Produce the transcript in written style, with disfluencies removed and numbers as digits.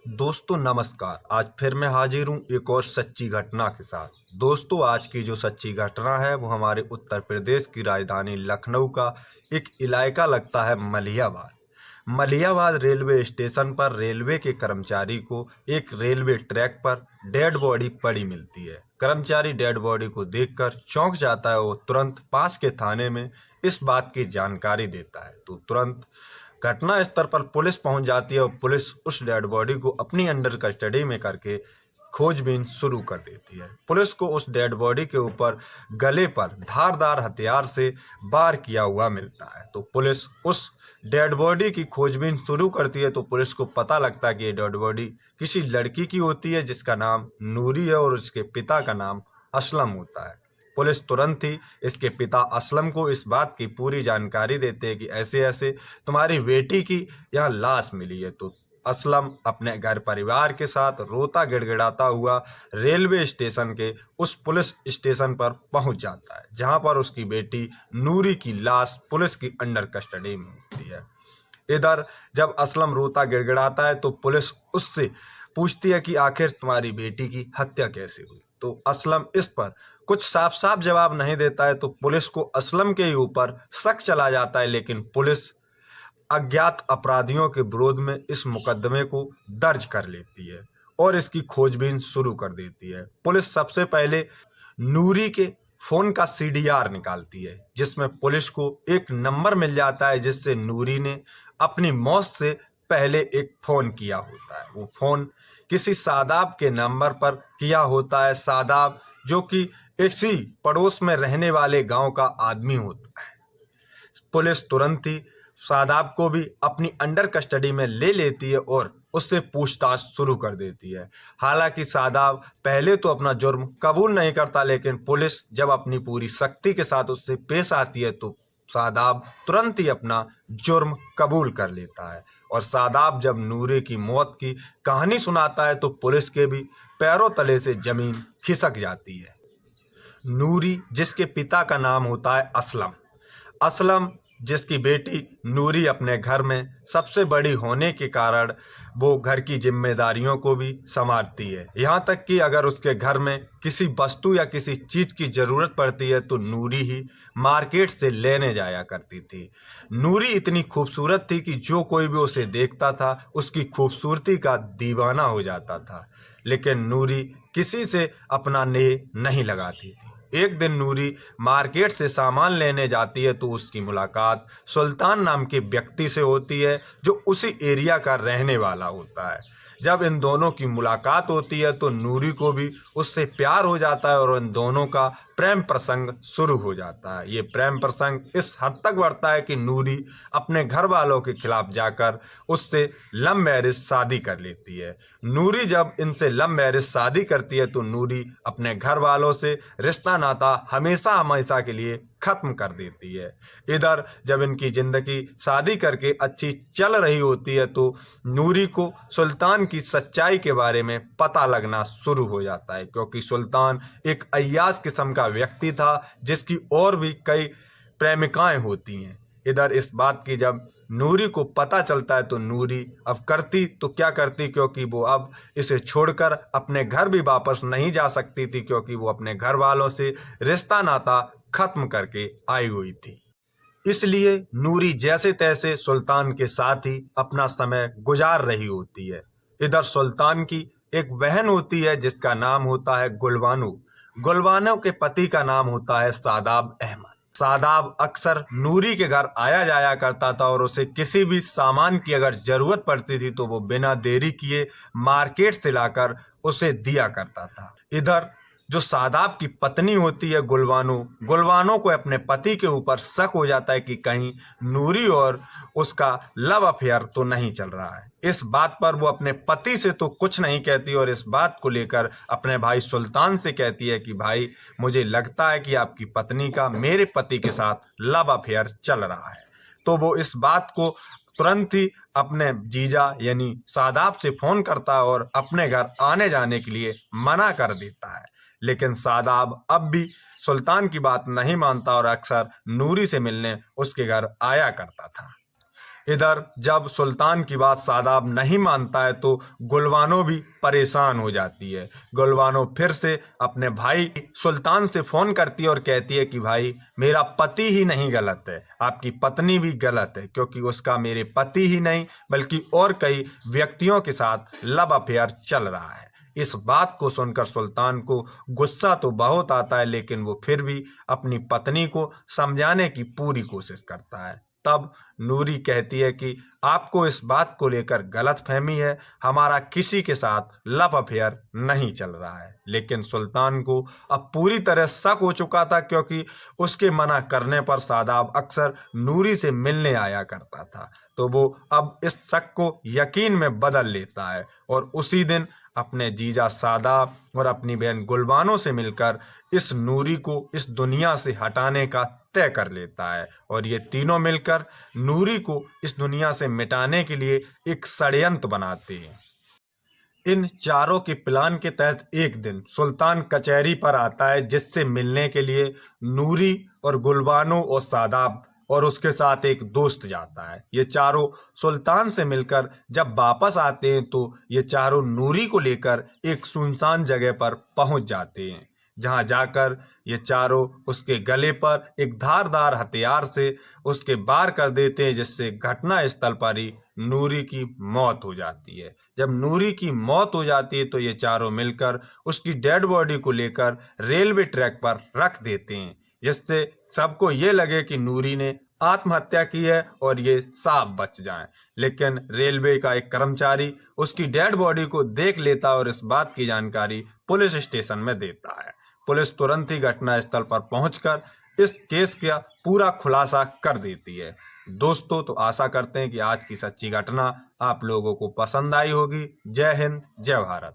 दोस्तों नमस्कार। आज फिर मैं हाजिर हूँ एक और सच्ची घटना के साथ। दोस्तों आज की जो सच्ची घटना है वो हमारे उत्तर प्रदेश की राजधानी लखनऊ का एक इलाका लगता है मलिहाबाद। मलिहाबाद रेलवे स्टेशन पर रेलवे के कर्मचारी को एक रेलवे ट्रैक पर डेड बॉडी पड़ी मिलती है। कर्मचारी डेड बॉडी को देखकर चौंक जाता है और तुरंत पास के थाने में इस बात की जानकारी देता है। तो तुरंत घटना स्थल पर पुलिस पहुंच जाती है और पुलिस उस डेड बॉडी को अपनी अंडर कस्टडी में करके खोजबीन शुरू कर देती है। पुलिस को उस डेड बॉडी के ऊपर गले पर धारदार हथियार से वार किया हुआ मिलता है। तो पुलिस उस डेड बॉडी की खोजबीन शुरू करती है। तो पुलिस को पता लगता है कि ये डेड बॉडी किसी लड़की की होती है जिसका नाम नूरी है और उसके पिता का नाम असलम होता है। पुलिस तुरंत ही इसके पिता असलम को इस बात की पूरी जानकारी देते हैं कि ऐसे ऐसे तुम्हारी बेटी की यहाँ लाश मिली है। तो असलम अपने घर परिवार के साथ रोता गिड़गिड़ाता हुआ रेलवे स्टेशन के उस पुलिस स्टेशन पर पहुंच जाता है जहां पर उसकी बेटी नूरी की लाश पुलिस की अंडर कस्टडी में होती है। इधर जब असलम रोता गिड़गिड़ाता है तो पुलिस उससे पूछती है कि आखिर तुम्हारी बेटी की हत्या कैसे हुई। तो असलम इस पर कुछ साफ साफ जवाब नहीं देता है। तो पुलिस को असलम के ही ऊपर शक चला जाता है, लेकिन पुलिस अज्ञात अपराधियों के विरोध में इस मुकदमे को दर्ज कर लेती है और इसकी खोजबीन शुरू कर देती है। पुलिस सबसे पहले नूरी के फोन का सीडीआर निकालती है जिसमें पुलिस को एक नंबर मिल जाता है जिससे नूरी ने अपनी मौत से पहले एक फोन किया होता है। वो फोन किसी सादाब के नंबर पर किया होता है। सादाब जो कि इसी पड़ोस में रहने वाले गांव का आदमी होता है। पुलिस तुरंत ही शादाब को भी अपनी अंडर कस्टडी में ले लेती है और उससे पूछताछ शुरू कर देती है। हालांकि शादाब पहले तो अपना जुर्म कबूल नहीं करता, लेकिन पुलिस जब अपनी पूरी सख्ती के साथ उससे पेश आती है तो शादाब तुरंत ही अपना जुर्म कबूल कर लेता है। और शादाब जब नूरे की मौत की कहानी सुनाता है तो पुलिस के भी पैरों तले से जमीन खिसक जाती है। नूरी जिसके पिता का नाम होता है असलम, असलम जिसकी बेटी नूरी अपने घर में सबसे बड़ी होने के कारण वो घर की जिम्मेदारियों को भी संभालती है। यहाँ तक कि अगर उसके घर में किसी वस्तु या किसी चीज़ की ज़रूरत पड़ती है तो नूरी ही मार्केट से लेने जाया करती थी। नूरी इतनी खूबसूरत थी कि जो कोई भी उसे देखता था उसकी खूबसूरती का दीवाना हो जाता था, लेकिन नूरी किसी से अपना नेह नहीं लगाती थी। एक दिन नूरी मार्केट से सामान लेने जाती है तो उसकी मुलाकात सुल्तान नाम के व्यक्ति से होती है जो उसी एरिया का रहने वाला होता है। जब इन दोनों की मुलाकात होती है तो नूरी को भी उससे प्यार हो जाता है और इन दोनों का प्रेम प्रसंग शुरू हो जाता है। ये प्रेम प्रसंग इस हद तक बढ़ता है कि नूरी अपने घर वालों के खिलाफ जाकर उससे लव मैरिज शादी कर लेती है। नूरी जब इनसे लव मैरिज शादी करती है तो नूरी अपने घर वालों से रिश्ता नाता हमेशा हमेशा के लिए खत्म कर देती है। इधर जब इनकी ज़िंदगी शादी करके अच्छी चल रही होती है तो नूरी को सुल्तान की सच्चाई के बारे में पता लगना शुरू हो जाता है, क्योंकि सुल्तान एक अय्याश किस्म का व्यक्ति था जिसकी और भी कई प्रेमिकाएं होती हैं। इधर इस बात की जब नूरी को पता चलता है तो नूरी अब करती तो क्या करती, क्योंकि वो अब इसे छोड़कर अपने घर भी वापस नहीं जा सकती थी, क्योंकि वो अपने घर वालों से रिश्ता नाता खत्म करके आई हुई थी। इसलिए नूरी जैसे तैसे सुल्तान के साथ ही अपना समय गुजार रही होती है। इधर सुल्तान की एक बहन होती है जिसका नाम होता है गुलबानो। गुलबानो के पति का नाम होता है शादाब अहमद। शादाब अक्सर नूरी के घर आया जाया करता था और उसे किसी भी सामान की अगर ज़रूरत पड़ती थी तो वो बिना देरी किए मार्केट से लाकर उसे दिया करता था। इधर जो शादाब की पत्नी होती है गुलबानो, गुलबानो को अपने पति के ऊपर शक हो जाता है कि कहीं नूरी और उसका लव अफेयर तो नहीं चल रहा है। इस बात पर वो अपने पति से तो कुछ नहीं कहती और इस बात को लेकर अपने भाई सुल्तान से कहती है कि भाई मुझे लगता है कि आपकी पत्नी का मेरे पति के साथ लव अफेयर चल रहा है। तो वो इस बात को तुरंत ही अपने जीजा यानी शादाब से फ़ोन करता है और अपने घर आने जाने के लिए मना कर देता है। लेकिन शादाब अब भी सुल्तान की बात नहीं मानता और अक्सर नूरी से मिलने उसके घर आया करता था। इधर जब सुल्तान की बात शादाब नहीं मानता है तो गुलबानो भी परेशान हो जाती है। गुलबानो फिर से अपने भाई सुल्तान से फ़ोन करती है और कहती है कि भाई मेरा पति ही नहीं गलत है, आपकी पत्नी भी गलत है, क्योंकि उसका मेरे पति ही नहीं बल्कि और कई व्यक्तियों के साथ लव अफेयर चल रहा है। इस बात को सुनकर सुल्तान को गुस्सा तो बहुत आता है, लेकिन वो फिर भी अपनी पत्नी को समझाने की पूरी कोशिश करता है। तब नूरी कहती है कि आपको इस बात को लेकर गलतफहमी है, हमारा किसी के साथ लव अफेयर नहीं चल रहा है। लेकिन सुल्तान को अब पूरी तरह शक हो चुका था, क्योंकि उसके मना करने पर शादाब अक्सर नूरी से मिलने आया करता था। तो वो अब इस शक को यकीन में बदल लेता है और उसी दिन अपने जीजा शादाब और अपनी बहन गुलबानो से मिलकर इस नूरी को इस दुनिया से हटाने का तय कर लेता है और ये तीनों मिलकर नूरी को इस दुनिया से मिटाने के लिए एक षड्यंत्र बनाते हैं। इन चारों के प्लान के तहत एक दिन सुल्तान कचहरी पर आता है, जिससे मिलने के लिए नूरी और गुलबानो और शादाब और उसके साथ एक दोस्त जाता है। ये चारों सुल्तान से मिलकर जब वापस आते हैं तो ये चारों नूरी को लेकर एक सुनसान जगह पर पहुंच जाते हैं, जहां जाकर ये चारों उसके गले पर एक धारदार हथियार से उसके वार कर देते हैं, जिससे घटना स्थल पर ही नूरी की मौत हो जाती है। जब नूरी की मौत हो जाती है तो ये चारों मिलकर उसकी डेड बॉडी को लेकर रेलवे ट्रैक पर रख देते हैं, जिससे सबको ये लगे कि नूरी ने आत्महत्या की है और ये साफ बच जाएं। लेकिन रेलवे का एक कर्मचारी उसकी डेड बॉडी को देख लेता है और इस बात की जानकारी पुलिस स्टेशन में देता है। पुलिस तुरंत ही घटना स्थल पर पहुंचकर इस केस का पूरा खुलासा कर देती है। दोस्तों, तो आशा करते हैं कि आज की सच्ची घटना आप लोगों को पसंद आई होगी। जय हिंद, जय भारत।